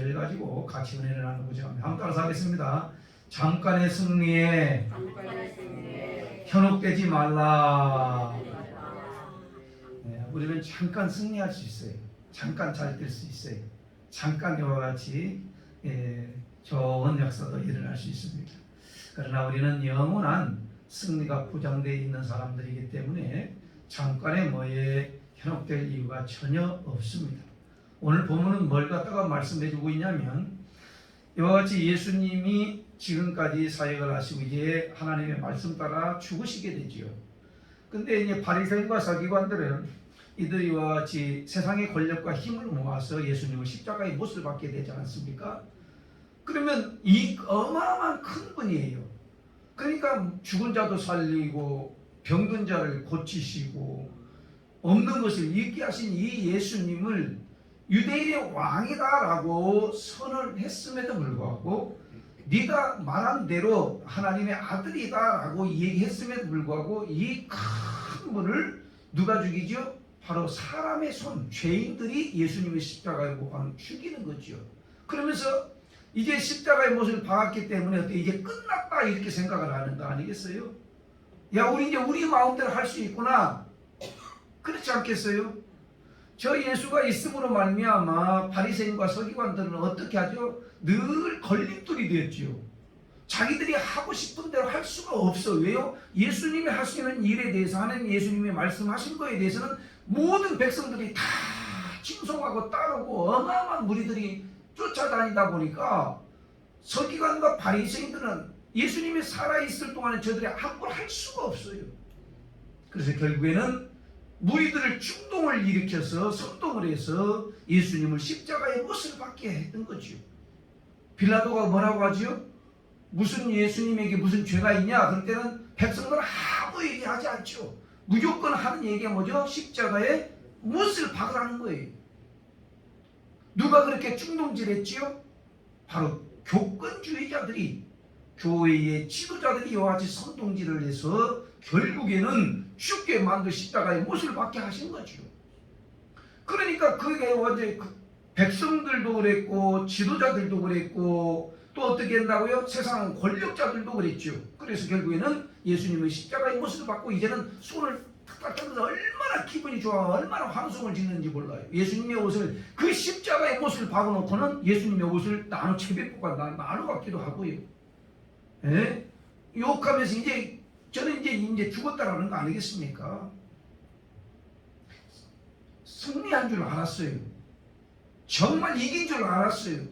4절 가지고 같이 은혜를 나누고자 합니다. 한번 따라서 하겠습니다. 잠깐의 승리에 현혹되지 말라. 우리는 잠깐 승리할 수 있어요. 잠깐 잘 될 수 있어요. 잠깐 이와 같이 좋은 역사도 일어날 수 있습니다. 그러나 우리는 영원한 승리가 보장되어 있는 사람들이기 때문에 잠깐의 뭐에 현혹될 이유가 전혀 없습니다. 오늘 본문은 뭘 갖다가 말씀해 주고 있냐면 이와 같이 예수님이 지금까지 사역을 하시고 이제 하나님의 말씀 따라 죽으시게 되지요. 근데 이제 바리새인과 서기관들은 이들이와 같이 세상의 권력과 힘을 모아서 예수님을 십자가에 못을 박게 되지 않았습니까? 그러면 이 어마어마한 큰 분이에요. 그러니까 죽은 자도 살리고 병든 자를 고치시고 없는 것을 있게 하신 이 예수님을 유대인의 왕이다라고 선을 했음에도 불구하고 네가 말한 대로 하나님의 아들이다라고 얘기했음에도 불구하고 이 큰 분을 누가 죽이죠? 바로 사람의 손, 죄인들이 예수님의 십자가에 못 박아 죽이는 거죠. 그러면서 이제 십자가의 못을 박았기 때문에 이제 끝났다 이렇게 생각을 하는 거 아니겠어요? 야, 우리 이제 우리 마음대로 할 수 있구나. 그렇지 않겠어요? 저 예수가 있음으로 말미암아 바리새인과 서기관들은 어떻게 하죠? 늘 걸림돌이 되었지요. 자기들이 하고 싶은 대로 할 수가 없어. 왜요? 예수님이 하시는 일에 대해서 하나님 예수님이 말씀하신 거에 대해서는 모든 백성들이 다 칭송하고 따르고 어마어마한 무리들이 쫓아다니다 보니까 서기관과 바리새인들은 예수님이 살아있을 동안에 저들이 함부로 할 수가 없어요. 그래서 결국에는 무리들을 충동을 일으켜서 선동을 해서 예수님을 십자가에 못을 박게 했던 거죠. 빌라도가 뭐라고 하지요? 무슨 예수님에게 무슨 죄가 있냐? 그럴 때는 백성들은 아무 얘기하지 않죠. 무조건 하는 얘기가 뭐죠? 십자가에 못을 박으라는 거예요. 누가 그렇게 충동질했지요? 바로 교권주의자들이, 교회의 지도자들이 이와 같이 선동질을 해서 결국에는 죽게 만들 십자가에 못을 박게 하신 거죠. 그러니까 그게 어제 백성들도 그랬고 지도자들도 그랬고 또 어떻게 한다고요? 세상 권력자들도 그랬죠. 그래서 결국에는 예수님의 십자가의 못을 받고 이제는 손을 탁탁 하면서 얼마나 기분이 좋아, 얼마나 환송을 짓는지 몰라요. 예수님의 옷을, 그 십자가의 못을 박아놓고는 예수님의 옷을 나눠 채비법과 나눠 갖기도 하고요. 예? 욕하면서 이제 저는 이제 죽었다라는 거 아니겠습니까? 승리한 줄 알았어요. 정말 이긴 줄 알았어요.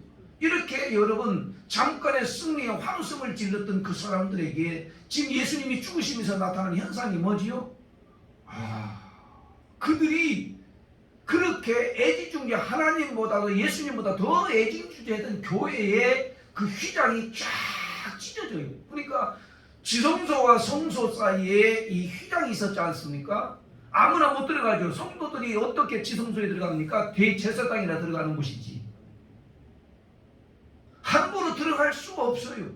이렇게 여러분 잠깐의 승리에 환호성을 질렀던 그 사람들에게 지금 예수님이 죽으시면서 나타나는 현상이 뭐지요? 그들이 그렇게 애지중지 하나님보다도 예수님보다 더 애지중지했던 교회의 그 휘장이 쫙 찢어져요. 그러니까 지성소와 성소 사이에 이 휘장이 있었지 않습니까? 아무나 못 들어가죠. 성도들이 어떻게 지성소에 들어갑니까? 대제사장이나 들어가는 곳이지. 함부로 들어갈 수가 없어요.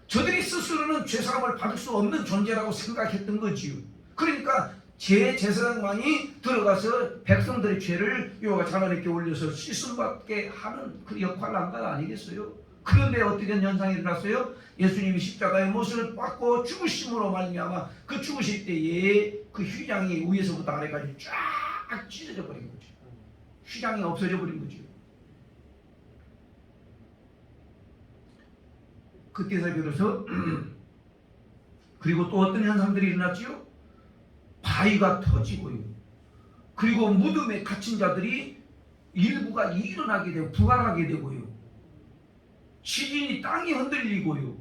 저들이 스스로는 죄사함을 받을 수 없는 존재라고 생각했던 거지요. 그러니까 제사장만이 들어가서 백성들의 죄를 요가 하나님께 올려서 씻음받게 하는 그 역할을 한 거 아니겠어요? 그런데 어떻게 현상이 일어났어요? 예수님이 십자가의 못을 받고 죽으심으로 말미암아 그 죽으실 때에 그 휘장이 위에서부터 아래까지 쫙 찢어져 버린 거죠. 휘장이 없어져 버린 거죠. 그때서 비로소 그리고 또 어떤 현상들이 일어났지요? 바위가 터지고요. 그리고 무덤에 갇힌 자들이 일부가 일어나게 되고 부활하게 되고요. 지진이 땅이 흔들리고요.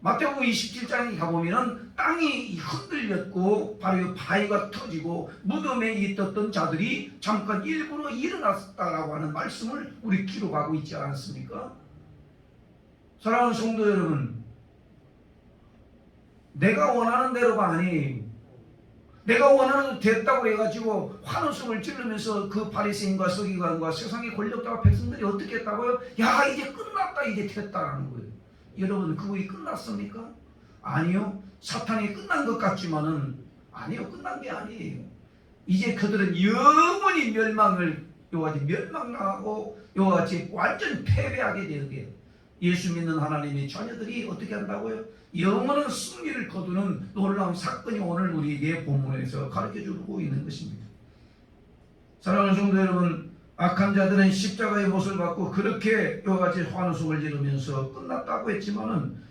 마태복음 27장에 가보면 땅이 흔들렸고 바로 바위가 터지고 무덤에 있었던 자들이 잠깐 일부러 일어났다라고 하는 말씀을 우리 기록하고 있지 않습니까? 사랑하는 성도 여러분, 내가 원하는 대로가 아니에요. 내가 원하는 대로 됐다고 해가지고 환호성을 지르면서 그 바리새인과 서기관과 세상의 권력자와 백성들이 어떻게 했다고요? 야, 이제 끝났다, 이제 됐다라는 거예요. 여러분, 그거 끝났습니까? 아니요. 사탄이 끝난 것 같지만은 아니요, 끝난 게 아니에요. 이제 그들은 영원히 멸망을 이와 같이 멸망당하고 이와 같이 완전 패배하게 되게 예수 믿는 하나님의 자녀들이 어떻게 한다고요? 영원한 승리를 거두는 놀라운 사건이 오늘 우리에게 본문에서 가르쳐주고 있는 것입니다. 사랑하는 성도 여러분, 악한 자들은 십자가의 못을 받고 그렇게 이와 같이 환호성을 지르면서 끝났다고 했지만은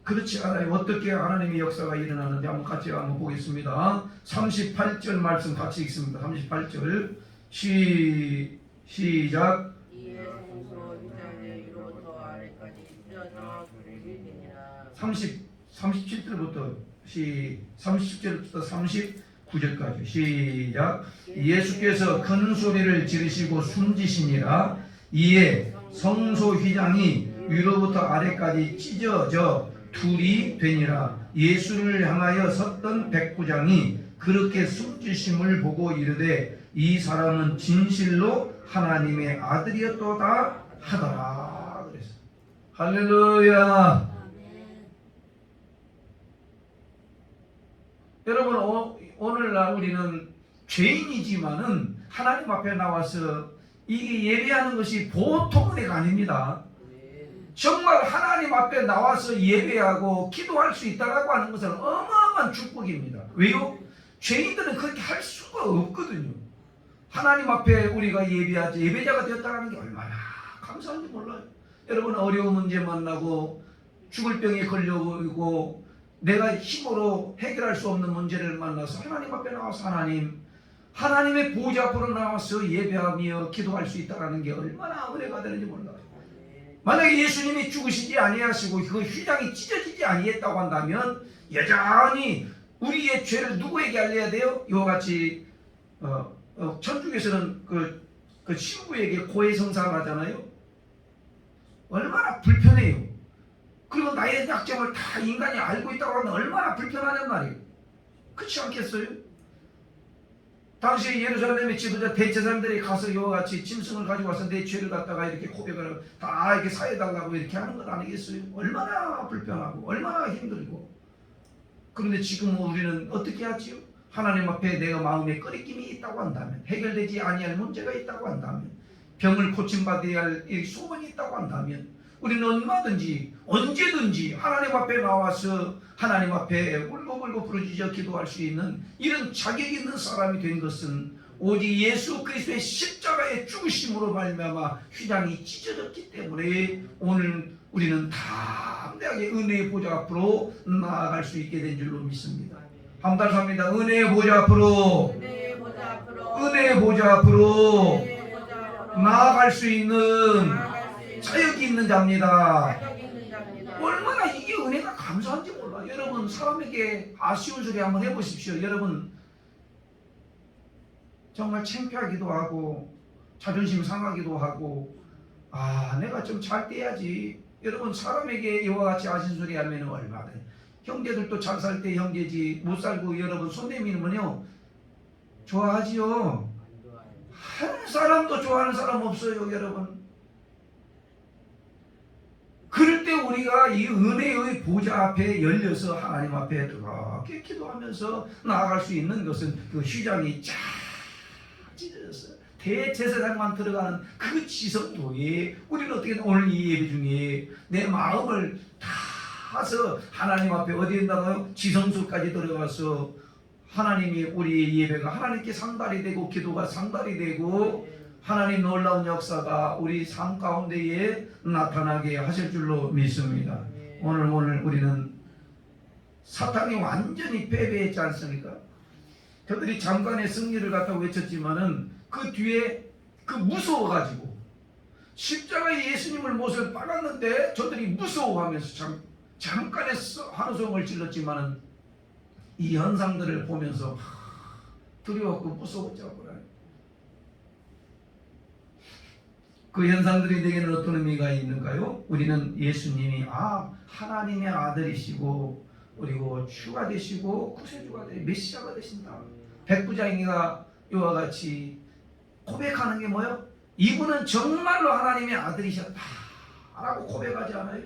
그렇지 않아요. 어떻게 하나님의 역사가 일어나는지 한번 같이 한번 보겠습니다. 38절 말씀 같이 읽습니다. 38절 시작. 이에 성소 휘장에 위로부터 아래까지 찢어져 소리를 지니라. 37절부터 37절부터 39절까지 시작. 예수께서 큰 소리를 지르시고 숨지시니라. 이에 성소 휘장이 위로부터 아래까지 찢어져 둘이 되니라. 예수를 향하여 섰던 백부장이 그렇게 숨지심을 보고 이르되 이 사람은 진실로 하나님의 아들이었도다 하더라. 그래서 할렐루야. 여러분, 오늘날 우리는 죄인이지만은 하나님 앞에 나와서 이게 예배하는 것이 보통 은혜가 아닙니다. 정말 하나님 앞에 나와서 예배하고 기도할 수 있다라고 하는 것은 어마어마한 축복입니다. 왜요? 죄인들은 그렇게 할 수가 없거든요. 하나님 앞에 우리가 예배하지 예배자가 되었다는 게 얼마나 감사한지 몰라요. 여러분, 어려운 문제 만나고 죽을 병에 걸려오고 내가 힘으로 해결할 수 없는 문제를 만나서 하나님 앞에 나와서 하나님의 보좌 앞으로 나와서 예배하며 기도할 수 있다는 게 얼마나 은혜가 되는지 몰라요. 만약에 예수님이 죽으시지 아니하시고 그 휘장이 찢어지지 아니했다고 한다면 여전히 우리의 죄를 누구에게 알려야 돼요? 이와 같이 천주교에서는 그 신부에게 고해성사를 하잖아요. 얼마나 불편해요. 그리고 나의 약점을 다 인간이 알고 있다고 하면 얼마나 불편하단 말이에요. 그렇지 않겠어요? 당시 예루살렘의 지도자 대제사장들이 가서 이와 같이 짐승을 가지고 와서 내 죄를 갖다가 이렇게 고백을 다 이렇게 사해달라고 이렇게 하는 것 아니겠어요? 얼마나 불편하고 얼마나 힘들고. 그런데 지금 우리는 어떻게 하지요? 하나님 앞에 내가 마음에 꺼리낌이 있다고 한다면, 해결되지 아니할 문제가 있다고 한다면, 병을 고침받아야 할 소원이 있다고 한다면 우리는 얼마든지 언제든지 하나님 앞에 나와서 하나님 앞에 울고불고 부르짖어 기도할 수 있는 이런 자격 있는 사람이 된 것은 오직 예수 그리스도의 십자가의 죽으심으로 말미암아 휘장이 찢어졌기 때문에 오늘 우리는 담대하게 은혜의 보좌 앞으로 나아갈 수 있게 된 줄로 믿습니다. 한번 다시 합니다. 은혜의 보좌 앞으로, 은혜의 보좌 앞으로 나아갈 수 있는 자격이 있는 자입니다. 얼마나 이게 은혜가 감사한지 몰라. 여러분, 사람에게 아쉬운 소리 한번 해보십시오. 여러분, 정말 창피하기도 하고 자존심 상하기도 하고 내가 좀 잘 돼야지. 여러분, 사람에게 이와 같이 아쉬운 소리 하면 얼마나 형제들도 잘 살 때 형제지 못 살고 여러분 손 내미면요 좋아하지요. 한 사람도 좋아하는 사람 없어요. 여러분, 그럴 때 우리가 이 은혜의 보좌 앞에 열려서 하나님 앞에 그렇게 기도하면서 나아갈 수 있는 것은 그 휘장이 쫙 찢어졌어요. 대제사장만 들어가는 그 지성도에 우리는 어떻게 오늘 이 예배 중에 내 마음을 다서 하나님 앞에 어디에 나가요? 지성소까지 들어가서 하나님이 우리의 예배가 하나님께 상달이 되고 기도가 상달이 되고 하나님 놀라운 역사가 우리 삶 가운데에 나타나게 하실 줄로 믿습니다. 오늘 우리는 사탄이 완전히 패배했지 않습니까? 그들이 잠깐의 승리를 갖다 외쳤지만은 그 뒤에 무서워가지고 십자가에 예수님을 못을 박았는데 저들이 무서워하면서 잠깐의 환호성을 질렀지만은 이 현상들을 보면서 두려웠고 무서웠죠. 그 현상들이 내게는 어떤 의미가 있는가요? 우리는 예수님이 하나님의 아들이시고 그리고 주가 되시고 구세주가 되시고 메시아가 되신다. 백부장이가 이와 같이 고백하는 게 뭐예요? 이분은 정말로 하나님의 아들이셨다 라고 고백하지 않아요?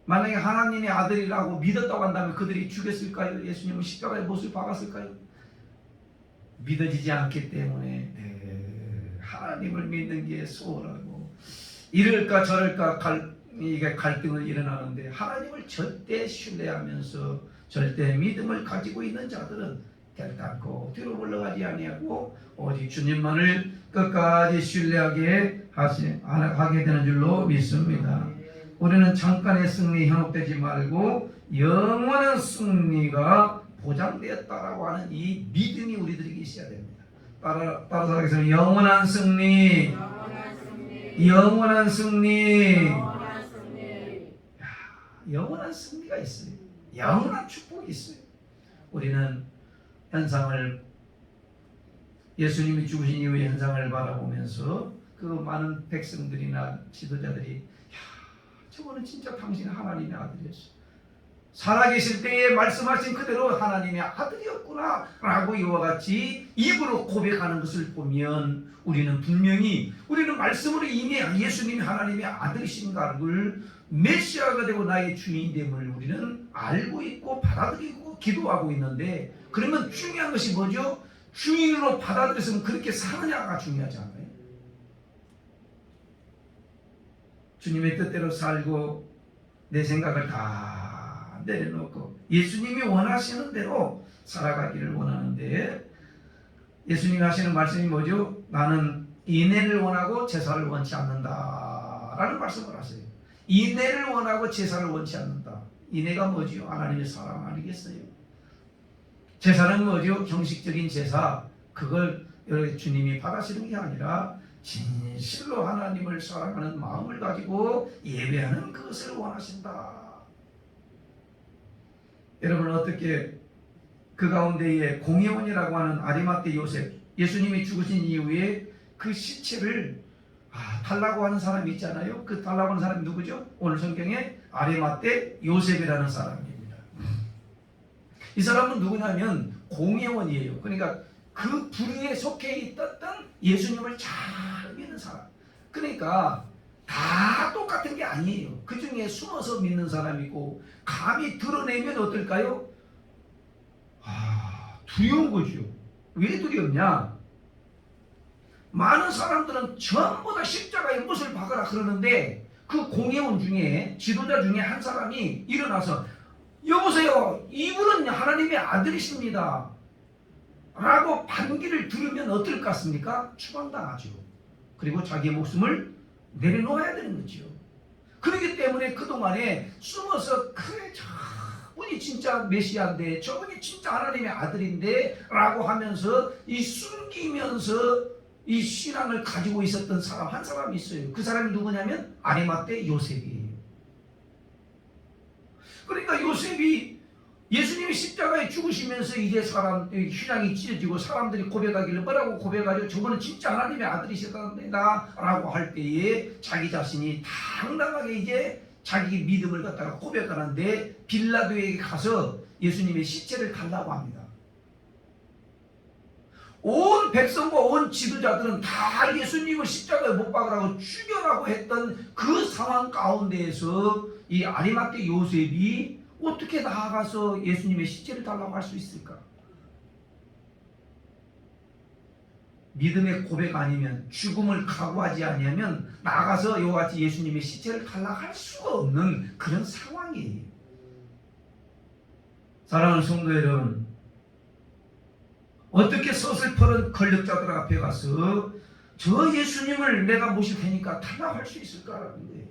만약에 하나님의 아들이라고 믿었다고 한다면 그들이 죽였을까요? 예수님은 십자가에 못을 박았을까요? 믿어지지 않기 때문에 하나님을 믿는 게 소홀하고 이럴까 저럴까 이게 갈등을 일어나는데 하나님을 절대 신뢰하면서 절대 믿음을 가지고 있는 자들은 결단코 뒤로 물러가지 아니하고 오직 주님만을 끝까지 신뢰하게 하게 되는 줄로 믿습니다. 우리는 잠깐의 승리에 현혹되지 말고 영원한 승리가 보장되었다라고 하는 이 믿음이 우리들에게 있어야 됩니다. 따라서 하겠습니다. 영원한 승리, 영원한 승리, 영원한 승리가 있어요. 영원한 축복이 있어요. 우리는 현상을, 예수님이 죽으신 이후의 현상을 바라보면서 그 많은 백성들이나 지도자들이 저거는 진짜 당신 하나님의 아들이었어. 살아계실 때에 말씀하신 그대로 하나님의 아들이었구나 라고 이와 같이 입으로 고백하는 것을 보면 우리는 분명히 우리는 말씀으로 이미 예수님이 하나님의 아들이신가를 메시아가 되고 나의 주인이 됨을 우리는 알고 있고 받아들이고 기도하고 있는데, 그러면 중요한 것이 뭐죠? 주인으로 받아들였으면 그렇게 사느냐가 중요하지 않아요? 주님의 뜻대로 살고 내 생각을 다 내려놓고 예수님이 원하시는 대로 살아가기를 원하는데, 예수님이 하시는 말씀이 뭐죠? 나는 인애를 원하고 제사를 원치 않는다 라는 말씀을 하세요. 인애를 원하고 제사를 원치 않는다. 인애가 뭐죠? 하나님의 사랑 아니겠어요? 제사는 뭐죠? 형식적인 제사, 그걸 주님이 받아시는 게 아니라 진실로 하나님을 사랑하는 마음을 가지고 예배하는 그것을 원하신다. 여러분, 어떻게 그 가운데에 공회원이라고 하는 아리마대 요셉, 예수님이 죽으신 이후에 그 시체를 달라고 하는 사람이 있잖아요. 그 달라고 하는 사람이 누구죠? 오늘 성경에 아리마대 요셉이라는 사람입니다. 이 사람은 누구냐면 공회원이에요. 그러니까 그 부류에 속해 있었던 예수님을 잘 믿는 사람. 그러니까 다 똑같은 게 아니에요. 그 중에 숨어서 믿는 사람이고 감히 드러내면 어떨까요? 두려운 거죠. 왜 두렵냐? 많은 사람들은 전부 다 십자가에 못을 박으라 그러는데 그 공회원 중에, 지도자 중에 한 사람이 일어나서 여보세요, 이분은 하나님의 아들이십니다 라고 반기를 들으면 어떨 것 같습니까? 추방당하죠. 그리고 자기의 목숨을 내려놓아야 되는 거죠. 그렇기 때문에 그동안에 숨어서 그래 저분이 진짜 메시아인데, 저분이 진짜 하나님의 아들인데 라고 하면서 이 숨기면서 이 신앙을 가지고 있었던 사람 한 사람이 있어요. 그 사람이 누구냐면 아리마대 요셉이에요. 그러니까 요셉이 예수님이 십자가에 죽으시면서 이제 휘장이 찢어지고 사람들이 고백하기를 뭐라고 고백하죠? 저분은 진짜 하나님의 아들이시다 라고 할 때에 자기 자신이 당당하게 이제 자기 믿음을 갖다가 고백하는데 빌라도에게 가서 예수님의 시체를 달라고 합니다. 온 백성과 온 지도자들은 다 예수님을 십자가에 못 박으라고 죽여라고 했던 그 상황 가운데에서 이 아리마대 요셉이 어떻게 나아가서 예수님의 시체를 달라고 할 수 있을까? 믿음의 고백 아니면, 죽음을 각오하지 아니하면 나가서 이와 같이 예수님의 시체를 달라고 할 수가 없는 그런 상황이에요. 사랑하는 성도 여러분, 어떻게 서슬퍼런 권력자들 앞에 가서 저 예수님을 내가 모실 테니까 달라고 할 수 있을까라는 거예요.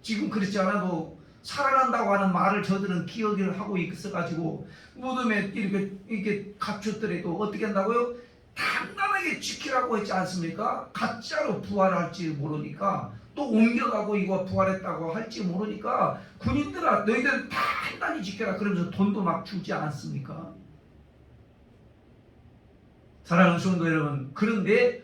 지금 그렇지 않아도 살아난다고 하는 말을 저들은 기억을 하고 있어가지고 무덤에 이렇게 갇혔더라도 어떻게 한다고요? 단단하게 지키라고 했지 않습니까? 가짜로 부활할지 모르니까, 또 옮겨가고 이거 부활했다고 할지 모르니까 군인들아 너희들 단단히 지켜라 그러면서 돈도 막 주지 않습니까? 사랑하는 성도 여러분, 그런데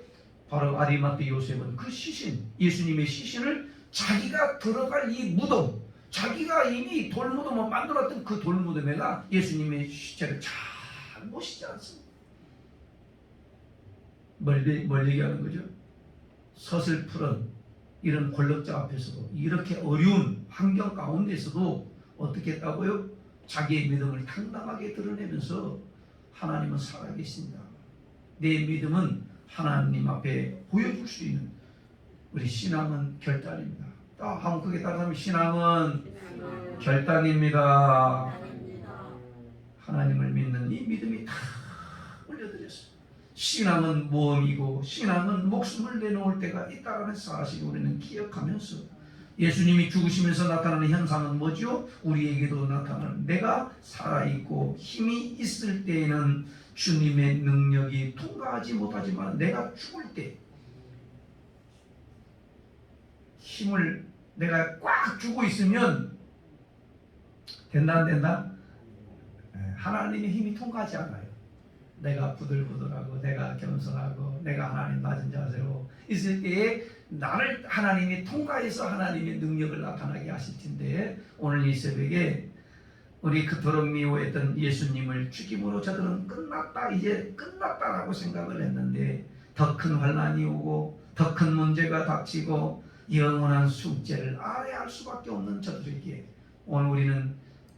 바로 아리마대 요셉은 그 시신, 예수님의 시신을 자기가 들어갈 이 무덤, 자기가 이미 돌무덤을 만들었던 그 돌무덤에가 예수님의 시체를 잘 모시지 않습니다. 뭘 얘기하는 거죠? 서슬프런 이런 권력자 앞에서도, 이렇게 어려운 환경 가운데서도 어떻게 했다고요? 자기의 믿음을 당당하게 드러내면서 하나님은 살아계신다, 내 믿음은 하나님 앞에 보여줄 수 있는 우리 신앙은 결단입니다. 한번 크게 따라하면 신앙은 결단입니다. 하나님을 믿는 이 믿음이 다 올려드렸어요. 신앙은 모험이고 신앙은 목숨을 내놓을 때가 있다는 사실을 우리는 기억하면서 예수님이 죽으시면서 나타나는 현상은 뭐죠? 우리에게도 나타나는 내가 살아있고 힘이 있을 때에는 주님의 능력이 통과하지 못하지만 내가 죽을 때 힘을 내가 꽉 주고 있으면 된다 안 된다? 하나님의 힘이 통과하지 않아요. 내가 부들부들하고 내가 겸손하고 내가 하나님 낮은 자세로 있을 때에 나를 하나님이 통과해서 하나님의 능력을 나타나게 하실 텐데 오늘 이 새벽에 우리 그토록 미워했던 예수님을 죽임으로 저들은 끝났다 이제 끝났다라고 생각을 했는데 더 큰 환난이 오고 더 큰 문제가 닥치고 영원한 숙제를 아래할 수밖에 없는 저들에게 오늘 우리는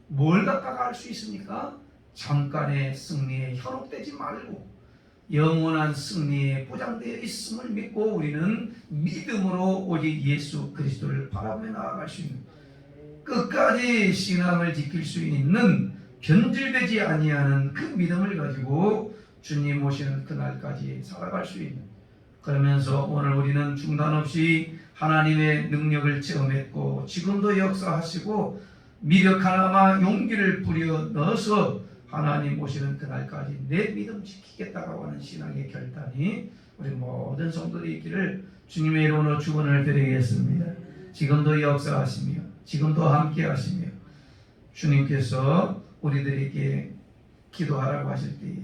뭘 갖다가 할 수 있습니까? 잠깐의 승리에 현혹되지 말고 영원한 승리에 보장되어 있음을 믿고 우리는 믿음으로 오직 예수 그리스도를 바라보며 나아갈 수 있는 끝까지 신앙을 지킬 수 있는 변질되지 아니하는 그 믿음을 가지고 주님 오시는 그날까지 살아갈 수 있는 그러면서 오늘 우리는 중단 없이 하나님의 능력을 체험했고 지금도 역사하시고 미력 하나마 용기를 부려 넣어서 하나님 오시는 그날까지 내 믿음 지키겠다고 하는 신앙의 결단이 우리 모든 성도들이 있기를 주님의 이름으로 축원을 드리겠습니다. 지금도 역사하시며 지금도 함께 하시며 주님께서 우리들에게 기도하라고 하실 때에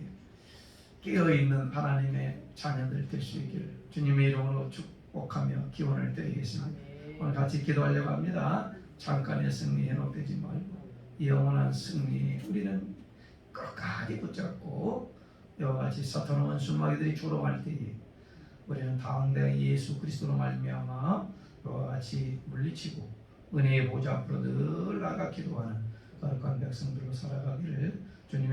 깨어있는 하나님의 자녀들 될 수 있기를 주님의 이름으로 축복하며 기원을 드리겠습니다. 오늘 같이 기도하려고 합니다. 잠깐의 승리에 현혹되지 말고 영원한 승리에 우리는 끝까지 붙잡고 이와 같이 사탄의 원수마귀들이 조롱할 때에 우리는 당대 예수 그리스도로 말미암아 이와 같이 물리치고 은혜의 보좌 앞으로 늘 나가 기도하는 거룩한 백성들로 살아가기를 주님